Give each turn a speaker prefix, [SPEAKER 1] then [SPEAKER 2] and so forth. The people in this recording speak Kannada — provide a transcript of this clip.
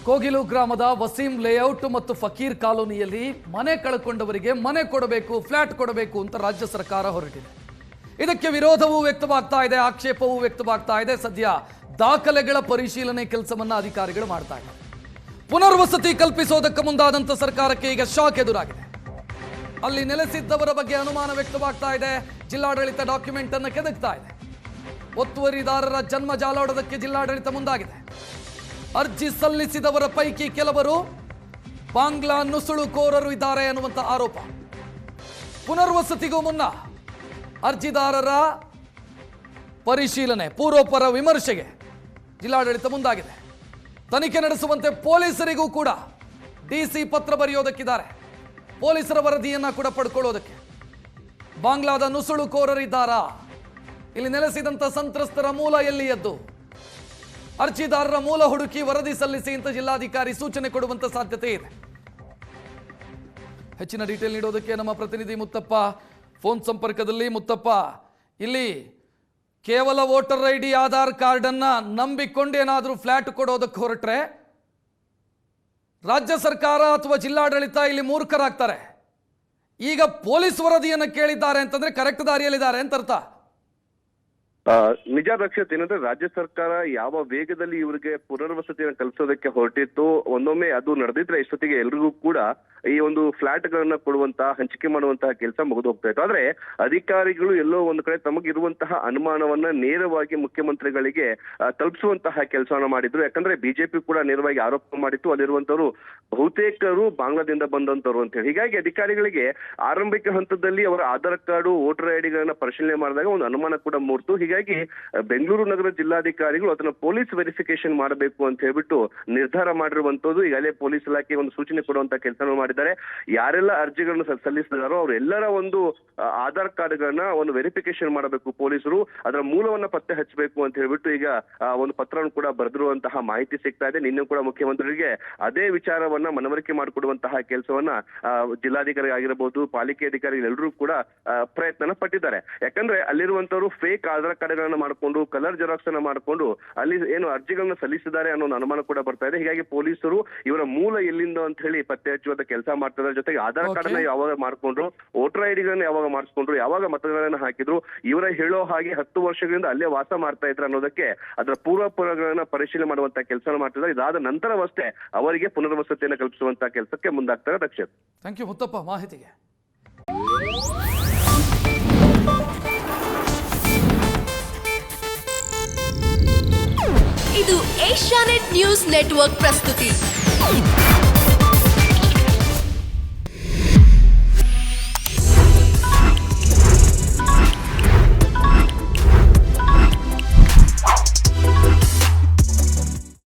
[SPEAKER 1] ಕೋಗಿಲು ಗ್ರಾಮದ ವಸೀಂ ಲೇಔಟ್ ಮತ್ತು ಫಕೀರ್ ಕಾಲೋನಿಯಲ್ಲಿ ಮನೆ ಕಳ್ಕೊಂಡವರಿಗೆ ಮನೆ ಕೊಡಬೇಕು, ಫ್ಲಾಟ್ ಕೊಡಬೇಕು ಅಂತ ರಾಜ್ಯ ಸರ್ಕಾರ ಹೊರಟಿದೆ. ಇದಕ್ಕೆ ವಿರೋಧವೂ ವ್ಯಕ್ತವಾಗ್ತಾ ಇದೆ, ಆಕ್ಷೇಪವೂ ವ್ಯಕ್ತವಾಗ್ತಾ ಇದೆ. ಸದ್ಯ ದಾಖಲೆಗಳ ಪರಿಶೀಲನೆ ಕೆಲಸವನ್ನ ಅಧಿಕಾರಿಗಳು ಮಾಡ್ತಾ ಇದ್ದಾರೆ. ಪುನರ್ವಸತಿ ಕಲ್ಪಿಸೋದಕ್ಕೆ ಮುಂದಾದಂತ ಸರ್ಕಾರಕ್ಕೆ ಈಗ ಶಾಕ್ ಎದುರಾಗಿದೆ. ಅಲ್ಲಿ ನೆಲೆಸಿದ್ದವರ ಬಗ್ಗೆ ಅನುಮಾನ ವ್ಯಕ್ತವಾಗ್ತಾ ಇದೆ. ಜಿಲ್ಲಾಡಳಿತ ಡಾಕ್ಯುಮೆಂಟ್ ಅನ್ನು ಕೆದಕ್ತಾ ಇದೆ. ಒತ್ತುವರಿದಾರರ ಜನ್ಮ ಜಾಲಾಡೋದಕ್ಕೆ ಜಿಲ್ಲಾಡಳಿತ ಮುಂದಾಗಿದೆ. ಅರ್ಜಿ ಸಲ್ಲಿಸಿದವರ ಪೈಕಿ ಕೆಲವರು ಬಾಂಗ್ಲಾ ನುಸುಳುಕೋರರು ಇದ್ದಾರೆ ಅನ್ನುವಂಥ ಆರೋಪ. ಪುನರ್ವಸತಿಗೂ ಮುನ್ನ ಅರ್ಜಿದಾರರ ಪರಿಶೀಲನೆ, ಪೂರ್ವಪರ ವಿಮರ್ಶೆಗೆ ಜಿಲ್ಲಾಡಳಿತ ಮುಂದಾಗಿದೆ. ತನಿಖೆ ನಡೆಸುವಂತೆ ಪೊಲೀಸರಿಗೂ ಕೂಡ ಡಿಸಿ ಪತ್ರ ಬರೆಯೋದಕ್ಕಿದ್ದಾರೆ. ಪೊಲೀಸರ ವರದಿಯನ್ನ ಕೂಡ ಪಡ್ಕೊಳ್ಳೋದಕ್ಕೆ. ಬಾಂಗ್ಲಾದ ನುಸುಳುಕೋರರಿದ್ದಾರಾ? ಇಲ್ಲಿ ನೆಲೆಸಿದಂಥ ಸಂತ್ರಸ್ತರ ಮೂಲ ಎಲ್ಲಿಯದ್ದು? ಅರ್ಜಿದಾರರ ಮೂಲ ಹುಡುಕಿ ವರದಿ ಸಲ್ಲಿಸಿ ಅಂತ ಜಿಲ್ಲಾಧಿಕಾರಿ ಸೂಚನೆ ಕೊಡುವಂತ ಸಾಧ್ಯತೆ ಇದೆ. ಹೆಚ್ಚಿನ ಡೀಟೇಲ್ ನೀಡೋದಕ್ಕೆ ನಮ್ಮ ಪ್ರತಿನಿಧಿ ಮುತ್ತಪ್ಪ ಫೋನ್ ಸಂಪರ್ಕದಲ್ಲಿ. ಮುತ್ತಪ್ಪ, ಇಲ್ಲಿ ಕೇವಲ ವೋಟರ್ ಐಡಿ, ಆಧಾರ್ ಕಾರ್ಡ್ ಅನ್ನ ನಂಬಿಕೊಂಡು ಏನಾದರೂ ಫ್ಲಾಟ್ ಕೊಡೋದಕ್ಕೆ ಹೊರಟ್ರೆ ರಾಜ್ಯ ಸರ್ಕಾರ ಅಥವಾ ಜಿಲ್ಲಾಡಳಿತ ಇಲ್ಲಿ ಮೂರ್ಖರಾಗ್ತಾರೆ. ಈಗ ಪೊಲೀಸ್ ವರದಿಯನ್ನು ಕೇಳಿದ್ದಾರೆ ಅಂತಂದ್ರೆ ಕರೆಕ್ಟ್ ದಾರಿಯಲ್ಲಿದ್ದಾರೆ ಅಂತ ಅರ್ಥ.
[SPEAKER 2] ನಿಜ ರಕ್ಷಿತ್, ಏನಂದ್ರೆ ರಾಜ್ಯ ಸರ್ಕಾರ ಯಾವ ವೇಗದಲ್ಲಿ ಇವರಿಗೆ ಪುನರ್ವಸತಿಯನ್ನು ಕಲ್ಪಿಸೋದಕ್ಕೆ ಹೊರಟಿತ್ತು, ಒಂದೊಮ್ಮೆ ಅದು ನಡೆದಿದ್ರೆ ಇಷ್ಟೊತ್ತಿಗೆ ಎಲ್ರಿಗೂ ಕೂಡ ಈ ಒಂದು ಫ್ಲಾಟ್ ಗಳನ್ನ ಕೊಡುವಂತಹ, ಹಂಚಿಕೆ ಮಾಡುವಂತಹ ಕೆಲಸ ಮುಗಿದು ಹೋಗ್ತಾ ಇತ್ತು. ಆದ್ರೆ ಅಧಿಕಾರಿಗಳು ಎಲ್ಲೋ ಒಂದು ಕಡೆ ತಮಗಿರುವಂತಹ ಅನುಮಾನವನ್ನ ನೇರವಾಗಿ ಮುಖ್ಯಮಂತ್ರಿಗಳಿಗೆ ತಲುಪಿಸುವಂತಹ ಕೆಲಸವನ್ನ ಮಾಡಿದ್ರು. ಯಾಕಂದ್ರೆ ಬಿಜೆಪಿ ಕೂಡ ನೇರವಾಗಿ ಆರೋಪ ಮಾಡಿತ್ತು, ಅಲ್ಲಿರುವಂತವರು ಬಹುತೇಕರು ಬಾಂಗ್ಲಾದಿಂದ ಬಂದಂತವ್ರು ಅಂತ ಹೇಳಿ. ಹೀಗಾಗಿ ಅಧಿಕಾರಿಗಳಿಗೆ ಆರಂಭಿಕ ಹಂತದಲ್ಲಿ ಅವರ ಆಧಾರ್ ಕಾರ್ಡು, ವೋಟರ್ ಐಡಿಗಳನ್ನ ಪರಿಶೀಲನೆ ಮಾಡಿದಾಗ ಒಂದು ಅನುಮಾನ ಕೂಡ ಮೂಡ್ತು. ಹೀಗಾಗಿ ಬೆಂಗಳೂರು ನಗರ ಜಿಲ್ಲಾಧಿಕಾರಿಗಳು ಅದನ್ನ ಪೊಲೀಸ್ ವೆರಿಫಿಕೇಶನ್ ಮಾಡಬೇಕು ಅಂತ ಹೇಳ್ಬಿಟ್ಟು ನಿರ್ಧಾರ ಮಾಡಿರುವಂತದ್ದು. ಈಗಾಗಲೇ ಪೊಲೀಸ್ ಇಲಾಖೆ ಒಂದು ಸೂಚನೆ ಕೊಡುವಂತ ಕೆಲಸ ಮಾಡಿದ್ದಾರೆ. ಯಾರೆಲ್ಲ ಅರ್ಜಿಗಳನ್ನು ಸಲ್ಲಿಸಿದಾರೋ ಅವರೆಲ್ಲರ ಒಂದು ಆಧಾರ್ ಕಾರ್ಡ್ಗಳನ್ನ ಒಂದು ವೆರಿಫಿಕೇಶನ್ ಮಾಡಬೇಕು ಪೊಲೀಸರು, ಅದರ ಮೂಲವನ್ನ ಪತ್ತೆ ಹಚ್ಚಬೇಕು ಅಂತ ಹೇಳ್ಬಿಟ್ಟು ಈಗ ಒಂದು ಪತ್ರವನ್ನು ಕೂಡ ಬರೆದಿರುವಂತಹ ಮಾಹಿತಿ ಸಿಗ್ತಾ ಇದೆ. ನಿನ್ನೆ ಕೂಡ ಮುಖ್ಯಮಂತ್ರಿಗೆ ಅದೇ ವಿಚಾರವನ್ನ ಮನವರಿಕೆ ಮಾಡಿಕೊಡುವಂತಹ ಕೆಲಸವನ್ನ ಜಿಲ್ಲಾಧಿಕಾರಿ ಆಗಿರಬಹುದು, ಪಾಲಿಕೆ ಅಧಿಕಾರಿಗಳು ಎಲ್ಲರೂ ಕೂಡ ಪ್ರಯತ್ನ ಪಟ್ಟಿದ್ದಾರೆ. ಯಾಕಂದ್ರೆ ಅಲ್ಲಿರುವಂತವರು ಫೇಕ್ ಆಧಾರ್ ಕಾರ್ಡ್ಗಳನ್ನ ಮಾಡಿಕೊಂಡು, ಕಲರ್ ಜೆರಾಕ್ಸ್ ಅನ್ನ ಮಾಡಿಕೊಂಡು ಅಲ್ಲಿ ಏನು ಅರ್ಜಿಗಳನ್ನ ಸಲ್ಲಿಸಿದ್ದಾರೆ ಅನ್ನೋ ಅನುಮಾನ ಕೂಡ ಬರ್ತಾ ಇದೆ. ಹೀಗಾಗಿ ಪೊಲೀಸರು ಇವರ ಮೂಲ ಎಲ್ಲಿಂದ ಅಂತ ಹೇಳಿ ಪತ್ತೆ ಹಚ್ಚುವಂತ ಕೆಲಸ ಮಾಡ್ತಿದ್ದಾರೆ. ಜೊತೆಗೆ ಆಧಾರ್ ಕಾರ್ಡ್ ಅನ್ನ ಯಾವಾಗ ಮಾಡ್ಕೊಂಡ್ರು, ವೋಟರ್ ಐಡಿಗಳನ್ನ ಯಾವಾಗ ಮಾಡಿಸ್ಕೊಂಡ್ರು, ಯಾವಾಗ ಮತಗಳನ್ನ ಹಾಕಿದ್ರು, ಇವರ ಹೇಳೋ ಹಾಗೆ 10 ವರ್ಷಗಳಿಂದ ಅಲ್ಲೇ ವಾಸ ಮಾಡ್ತಾ ಇದ್ರು ಅನ್ನೋದಕ್ಕೆ ಅದರ ಪೂರ್ವಪರಗಳನ್ನ ಪರಿಶೀಲನೆ ಮಾಡುವಂತ ಕೆಲಸ ಮಾಡ್ತಿದ್ದಾರೆ. ಇದಾದ ನಂತರವಷ್ಟೇ ಅವರಿಗೆ ಪುನರ್ವಸತಿಯನ್ನು ಕಲ್ಪಿಸುವಂತ ಕೆಲಸಕ್ಕೆ ಮುಂದಾಗ್ತಾರೆ. ರಕ್ಷಿತ್,
[SPEAKER 1] ಥ್ಯಾಂಕ್ ಯು ಮುತ್ತಪ್ಪ ಮಾಹಿತಿಗೆ.
[SPEAKER 3] ಇದು ಏಷ್ಯಾನೆಟ್ ನ್ಯೂಸ್ ನೆಟ್ವರ್ಕ್ ಪ್ರಸ್ತುತಿ.